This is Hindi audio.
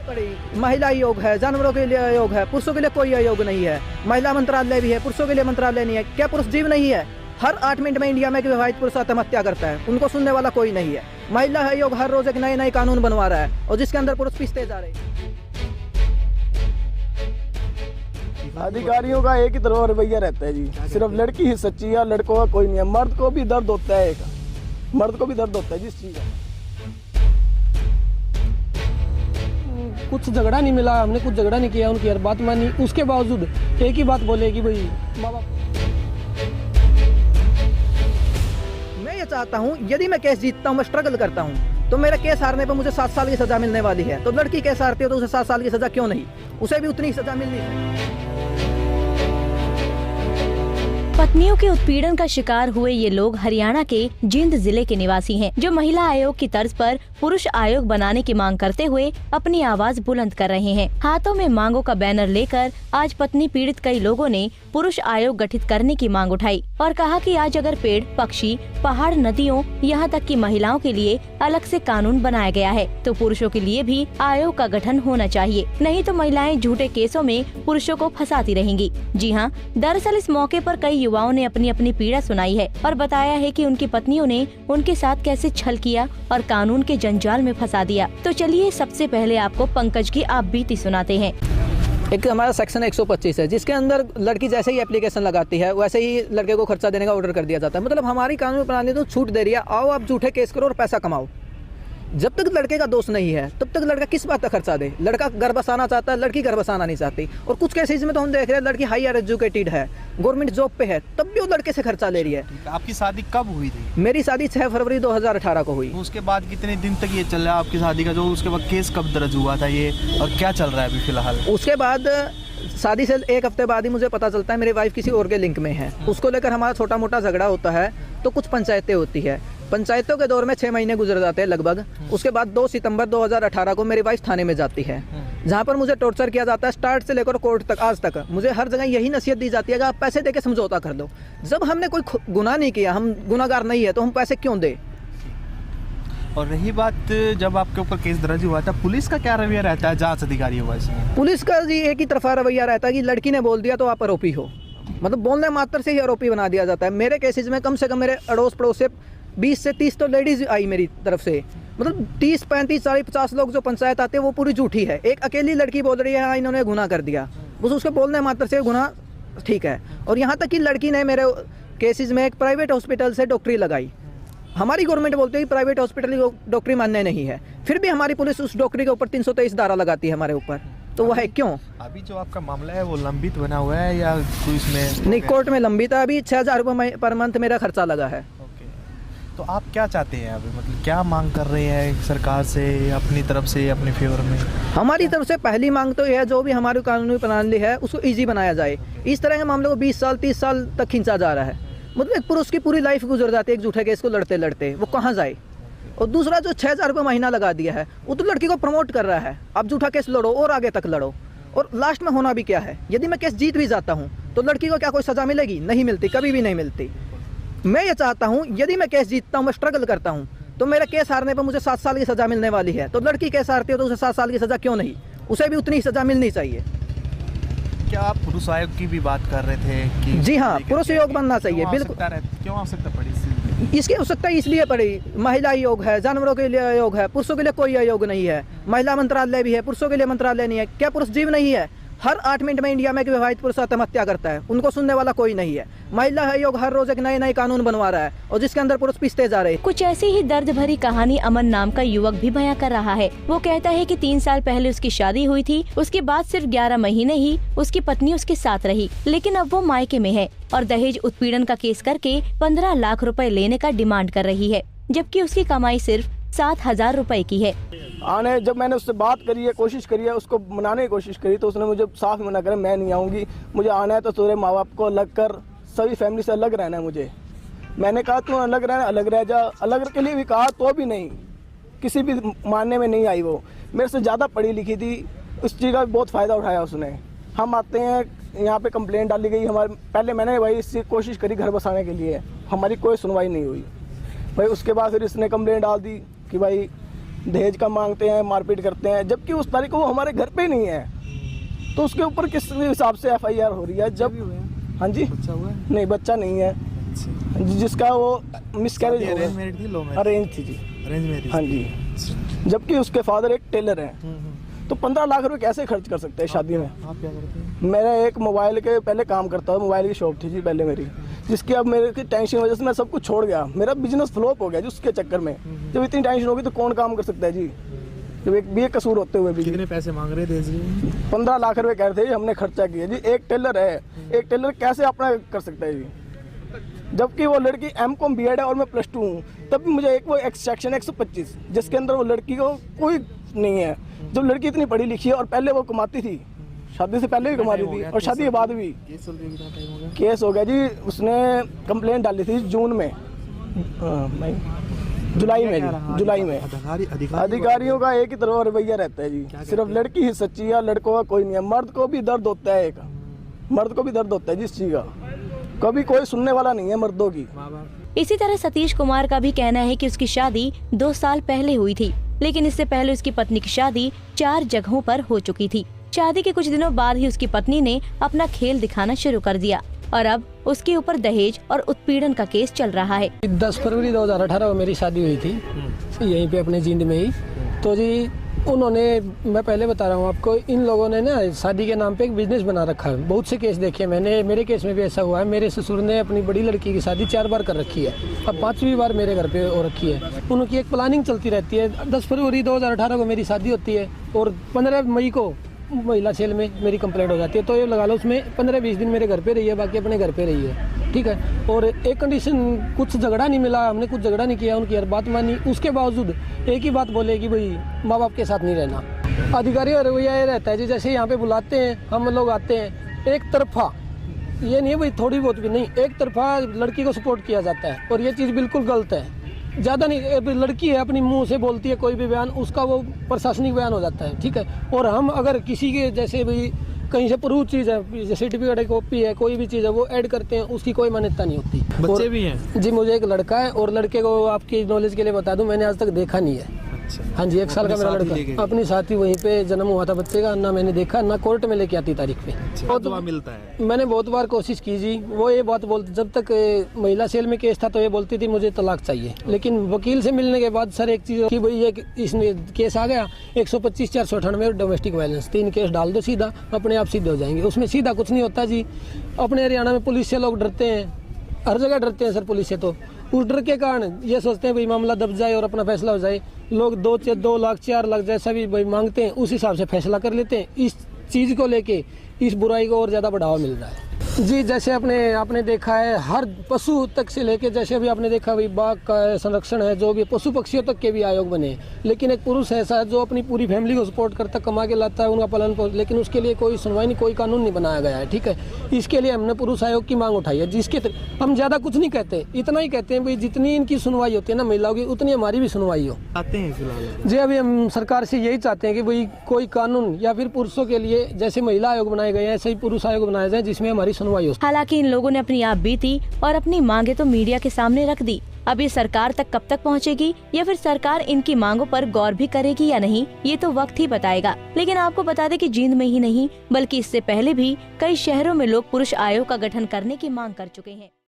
पड़ी महिला आयोग है, जानवरों के लिए आयोग है, पुरुषों के लिए कोई आयोग नहीं है। महिला मंत्रालय भी है, पुरुषों के लिए मंत्रालय नहीं है। क्या पुरुष जीव नहीं है? हर 8 मिनट में इंडिया में एक विवाहित पुरुष आत्महत्या करता है, उनको सुनने वाला कोई नहीं है। महिला आयोग हर रोज एक नए नए कानून बनवा रहा है और जिसके अंदर पुरुष पिसते जा रहे हैं। अधिकारियों का एक ही तरह रवैया रहता है जी, सिर्फ लड़की ही सच्ची है, लड़कों का कोई नहीं है। मर्द को भी दर्द होता है, मर्द को भी दर्द होता है जिस चीज का। कुछ झगड़ा नहीं मिला, हमने कुछ झगड़ा नहीं किया, उनकी हर बात मानी, उसके बावजूद एक ही बात बोले कि भाई माँ बाप। मैं ये चाहता हूँ यदि मैं केस जीतता हूँ, मैं स्ट्रगल करता हूँ, तो मेरे केस हारने पर मुझे 7 साल की सजा मिलने वाली है। तो लड़की केस हारती है तो उसे 7 साल की सजा क्यों नहीं? उसे भी उतनी सजा मिलनी है। पत्नियों के उत्पीड़न का शिकार हुए ये लोग हरियाणा के जींद जिले के निवासी हैं, जो महिला आयोग की तर्ज पर पुरुष आयोग बनाने की मांग करते हुए अपनी आवाज बुलंद कर रहे हैं। हाथों में मांगों का बैनर लेकर आज पत्नी पीड़ित कई लोगों ने पुरुष आयोग गठित करने की मांग उठाई और कहा कि आज अगर पेड़, पक्षी, पहाड़, नदियों, यहाँ तक कि महिलाओं के लिए अलग से कानून बनाया गया है, तो पुरुषों के लिए भी आयोग का गठन होना चाहिए, नहीं तो महिलाएं झूठे केसों में पुरुषों को फंसाती रहेंगी। जी हाँ, दरअसल इस मौके पर कई युवाओं ने अपनी अपनी पीड़ा सुनाई है और बताया है कि उनकी पत्नियों ने उनके साथ कैसे छल किया और कानून के जंजाल में फंसा दिया। तो चलिए सबसे पहले आपको पंकज की आप बीती सुनाते हैं। एक हमारा सेक्शन 125 है, जिसके अंदर लड़की जैसे ही एप्लीकेशन लगाती है वैसे ही लड़के को खर्चा देने का ऑर्डर कर दिया जाता है। मतलब हमारी कानून प्रणाली तो छूट दे रही है, आओ आप झूठे केस करो और पैसा कमाओ। जब तक लड़के का दोष नहीं है तब तक लड़का किस बात का खर्चा दे? लड़का घर बसाना चाहता है, लड़की घर बसाना नहीं चाहती। और कुछ केसेज में तो हम देख रहे हैं लड़की हायर एजुकेटेड है, गवर्नमेंट जॉब पे है, तब भी वो लड़के से खर्चा ले रही है। आपकी शादी कब हुई थी? मेरी शादी 6 फरवरी 2018 को हुई। उसके बाद कितने दिन तक ये चल रहा है आपकी शादी का? जो उसके बाद केस कब दर्ज हुआ था ये, और क्या चल रहा है अभी फिलहाल? उसके बाद शादी से 1 हफ्ते बाद ही मुझे पता चलता है मेरी वाइफ किसी और के लिंक में है। उसको लेकर हमारा छोटा मोटा झगड़ा होता है, तो कुछ पंचायतें होती है। पंचायतों के दौर में 6 महीने गुजर जाते हैं लगभग। उसके बाद 2 सितंबर 2018 को मेरी वाइफ थाने में जाती है, जहां पर मुझे टॉर्चर किया जाता है स्टार्ट से लेकर कोर्ट तक। आज तक मुझे हर जगह यही नसीहत दी जाती है कि आप पैसे देके समझौता कर दो। जब हमने कोई गुनाह नहीं किया, हम गुनाहगार नहीं है, तो हम पैसे क्यों दें? और रही बात जब आपके ऊपर केस दर्ज हुआ था, पुलिस का क्या रवैया रहता है जांच अधिकारी हुआ इसमें? पुलिस का जी एक ही तरफा रवैया रहता है कि लड़की ने बोल दिया तो आप आरोपी हो। मतलब बोलने मात्र से ही आरोपी बना दिया जाता है। मेरे केसेज में कम से कम मेरे अड़ोस पड़ोस से 20 से 30 तो लेडीज आई मेरी तरफ से। मतलब 30, 35, 40, 50 लोग जो पंचायत आते हैं वो पूरी झूठी है। एक अकेली लड़की बोल रही है हाँ इन्होंने गुनाह कर दिया, बस उसके बोलने मात्र से गुनाह ठीक है। और यहाँ तक कि लड़की ने मेरे केसेज में एक प्राइवेट हॉस्पिटल से डॉक्टरी लगाई। हमारी गवर्नमेंट बोलती है कि प्राइवेट हॉस्पिटल डॉक्टरी मान्य नहीं है, फिर भी हमारी पुलिस उस डॉक्टरी के ऊपर 323 धारा लगाती है हमारे ऊपर। तो वह है क्यों? अभी जो आपका मामला है वो लंबित बना हुआ है या कोई इसमें? नहीं, कोर्ट में लंबित है। अभी 6000 रुपये पर मंथ मेरा खर्चा लगा है। तो आप क्या चाहते हैं अभी, मतलब क्या मांग कर रहे हैं सरकार से, अपनी तरफ से, अपने फेवर में? हमारी तरफ से पहली मांग तो यह है जो भी हमारी कानूनी प्रणाली है उसको इजी बनाया जाए। इस तरह के मामले को 20 साल 30 साल तक खींचा जा रहा है। मतलब एक पुरुष की पूरी लाइफ गुजर जाती है एक झूठे केस को लड़ते लड़ते, वो कहाँ जाए? और दूसरा जो 6000 रुपये महीना लगा दिया है वो तो लड़की को प्रमोट कर रहा है, आप झूठा केस लड़ो और आगे तक लड़ो। और लास्ट में होना भी क्या है, यदि मैं केस जीत भी जाता हूँ तो लड़की को क्या कोई सजा मिलेगी? नहीं मिलती, कभी भी नहीं मिलती। मैं ये चाहता हूँ यदि मैं केस जीतता हूँ, मैं स्ट्रगल करता हूँ, तो मेरे केस हारने पर मुझे 7 साल की सजा मिलने वाली है। तो लड़की केस हारती है तो उसे 7 साल की सजा क्यों नहीं? उसे भी उतनी सजा मिलनी चाहिए। क्या आप पुरुष आयोग की भी बात कर रहे थे कि? जी हाँ, पुरुष आयोग बनना चाहिए, बिल्कुल। क्यों आवश्यकता पड़ी? इसकी आवश्यकता इसलिए पड़ी, महिला आयोग है, जानवरों के लिए आयोग है, पुरुषों के लिए कोई आयोग नहीं है। महिला मंत्रालय भी है, पुरुषों के लिए मंत्रालय नहीं है। क्या पुरुष जीव नहीं है? हर 8 मिनट में इंडिया में एक विवाहित पुरुष आत्महत्या करता है, उनको सुनने वाला कोई नहीं है। महिला आयोग हर रोज एक नए नए कानून बनवा रहा है और जिसके अंदर पुरुष पिसते जा रहे हैं। कुछ ऐसी ही दर्द भरी कहानी अमन नाम का युवक भी बयां कर रहा है। वो कहता है कि 3 साल पहले उसकी शादी हुई थी, उसके बाद सिर्फ 11 महीने ही उसकी पत्नी उसके साथ रही, लेकिन अब वो मायके में है और दहेज उत्पीड़न का केस करके 15 लाख रुपए लेने का डिमांड कर रही है, जबकि उसकी कमाई सिर्फ 7000 रुपए की है। आने जब मैंने उससे बात करी है, कोशिश करी है, उसको मनाने की कोशिश करी, तो उसने मुझे साफ मना करा, मैं नहीं आऊँगी, मुझे आना है तो तेरे माँ बाप को अलग कर, सभी फैमिली से अलग रहना है मुझे। मैंने कहा तू अलग रहना, अलग रह जा। अलग के लिए भी कहा तो भी नहीं, किसी भी मानने में नहीं आई। वो मेरे से ज़्यादा पढ़ी लिखी थी, उस चीज़ का बहुत फ़ायदा उठाया उसने। हम आते हैं यहाँ पे कंप्लेंट डाली गई हमारे, पहले मैंने भाई इससे कोशिश करी घर बसाने के लिए, हमारी कोई सुनवाई नहीं हुई भाई। उसके बाद फिर इसने कंप्लेंट डाल दी कि भाई दहेज का मांगते हैं, मारपीट करते हैं, जबकि उस तारीख को वो हमारे घर पे नहीं है। तो उसके ऊपर किस हिसाब से FIR हो रही है? जब हाँ जी, बच्चा हुआ है? नहीं बच्चा नहीं है। अच्छा। जिसका वो मिसकैरेज हो अरेंज गया, मैरिज थी, लव मैरिज? अरेंज थी जी। Arrange marriage. हाँ जी, जबकि उसके फादर एक टेलर हैं। तो 15 लाख रुपए कैसे खर्च कर सकते हैं शादी में? आप क्या करते हैं? मेरा एक मोबाइल के पहले काम करता था, मोबाइल की शॉप थी जी पहले मेरी, जिसकी अब मेरे की टेंशन की वजह से मैं सब कुछ छोड़ गया। मेरा बिजनेस फ्लॉप हो गया जी उसके चक्कर में। जब इतनी टेंशन होगी तो कौन काम कर सकता है जी, जब एक भी कसूर होते हुए भी। कितने पैसे मांग रहे थे जी? 15 लाख रुपए कह रहे थे, हमने खर्चा किया जी। एक टेलर है, एक टेलर कैसे अपना कर सकता है जी? जबकि वो लड़की M.Com B.Ed है और मैं +2 हूँ, तब भी मुझे एक वो सेक्शन 125 जिसके अंदर वो लड़की को कोई नहीं है। जब लड़की इतनी पढ़ी लिखी है और पहले वो कमाती थी, शादी से पहले भी कमा रही थी और शादी के बाद भी। केस चल रही है, कितना टाइम हो गया? केस हो गया जी, उसने कंप्लेंट डाली थी जून में, जुलाई में। अधिकारियों का एक ही तरह रवैया रहता है जी, सिर्फ लड़की ही सच्ची है, लड़कों का कोई नहीं है। मर्द को भी दर्द होता है, एक मर्द को भी दर्द होता है जिस चीज का, कभी कोई सुनने वाला नहीं है मर्दों की। इसी तरह सतीश कुमार का भी कहना है कि उसकी शादी 2 साल पहले हुई थी, लेकिन इससे पहले उसकी पत्नी की शादी 4 जगहों पर हो चुकी थी। शादी के कुछ दिनों बाद ही उसकी पत्नी ने अपना खेल दिखाना शुरू कर दिया और अब उसके ऊपर दहेज और उत्पीड़न का केस चल रहा है। 10 फरवरी 2018 में मेरी शादी हुई थी यहीं पे अपने जींद में ही। तो जी उन्होंने, मैं पहले बता रहा हूँ आपको, इन लोगों ने ना शादी के नाम पे एक बिजनेस बना रखा है। बहुत से केस देखे मैंने, मेरे केस में भी ऐसा हुआ है। मेरे ससुर ने अपनी बड़ी लड़की की शादी 4 बार कर रखी है, अब 5वीं बार मेरे घर पे हो रखी है। उनकी एक प्लानिंग चलती रहती है। 10 फरवरी 2018 को मेरी शादी होती है और 15 मई को महिला सेल में मेरी कंप्लेंट हो जाती है। तो ये लगा लो उसमें 15-20 दिन मेरे घर पे रही है, बाकी अपने घर पे रही है, ठीक है। और एक कंडीशन, कुछ झगड़ा नहीं मिला, हमने कुछ झगड़ा नहीं किया, उनकी हर बात मानी। उसके बावजूद एक ही बात बोले कि भाई माँ बाप के साथ नहीं रहना। अधिकारियों का रवैया ये रहता है जी, जैसे यहाँ पे बुलाते हैं, हम लोग आते हैं, एक तरफा, ये नहीं है भाई थोड़ी बहुत भी नहीं, एक तरफा लड़की को सपोर्ट किया जाता है और ये चीज़ बिल्कुल गलत है। ज़्यादा नहीं, लड़की है अपनी मुंह से बोलती है कोई भी बयान, उसका वो प्रशासनिक बयान हो जाता है, ठीक है। और हम अगर किसी के जैसे भाई कहीं से प्रूव चीज़ है, जैसे सर्टिफिकेट है, कॉपी है, कोई भी चीज़ है, वो ऐड करते हैं, उसकी कोई मान्यता नहीं होती। बच्चे भी हैं जी? मुझे एक लड़का है और लड़के को आपकी नॉलेज के लिए बता दूं, मैंने आज तक देखा नहीं है। हाँ जी, 1 साल का मेरा लड़का, अपनी साथी वहीं पे जन्म हुआ था बच्चे का, ना मैंने देखा ना कोर्ट में लेके आती तारीख पे। दुआ मिलता है। मैंने बहुत बार कोशिश की जी, वो ये बात बोलती, जब तक महिला सेल में केस था तो ये बोलती थी मुझे तलाक चाहिए। लेकिन वकील से मिलने के बाद सर एक चीज़ कि भाई ये इसमें केस आ गया 125, 498 डोमेस्टिक वायलेंस, 3 केस डाल दो, सीधा अपने आप सीधे हो जाएंगे। उसमें सीधा कुछ नहीं होता जी। अपने हरियाणा में पुलिस से लोग डरते हैं, हर जगह डरते हैं सर पुलिस से। तो उस डर के कारण ये सोचते हैं भाई मामला दब जाए और अपना फैसला हो जाए। लोग 2 लाख 4 लाख जैसा भी भाई मांगते हैं, उस हिसाब से फैसला कर लेते हैं। इस चीज़ को लेके इस बुराई को और ज़्यादा बढ़ावा मिल रहा है जी। जैसे आपने देखा है, हर पशु तक से लेके, जैसे अभी आपने देखा भाई बाघ का संरक्षण है, जो भी पशु पक्षियों तक के भी आयोग बने। लेकिन एक पुरुष ऐसा है जो अपनी पूरी फैमिली को सपोर्ट करता, कमा के लाता है, उनका पालन पोषण, लेकिन उसके लिए कोई सुनवाई नहीं, कोई कानून नहीं बनाया गया है, ठीक है। इसके लिए हमने पुरुष आयोग की मांग उठाई है, जिसके हम ज़्यादा कुछ नहीं कहते, इतना ही कहते हैं भाई जितनी इनकी सुनवाई होती है ना महिलाओं की, उतनी हमारी भी सुनवाई हो। आते हैं फिलहाल जी अभी हम सरकार से यही चाहते हैं कि भाई कोई कानून या फिर पुरुषों के लिए जैसे महिला आयोग बनाए गए हैं, ऐसे ही पुरुष आयोग बनाए जाए जिसमें हमारी सुनवाई हो। हालांकि इन लोगों ने अपनी आप बीती और अपनी मांगे तो मीडिया के सामने रख दी। अब ये सरकार तक कब तक पहुंचेगी या फिर सरकार इनकी मांगों पर गौर भी करेगी या नहीं, ये तो वक्त ही बताएगा। लेकिन आपको बता दें कि जींद में ही नहीं बल्कि इससे पहले भी कई शहरों में लोग पुरुष आयोग का गठन करने की मांग कर चुके हैं।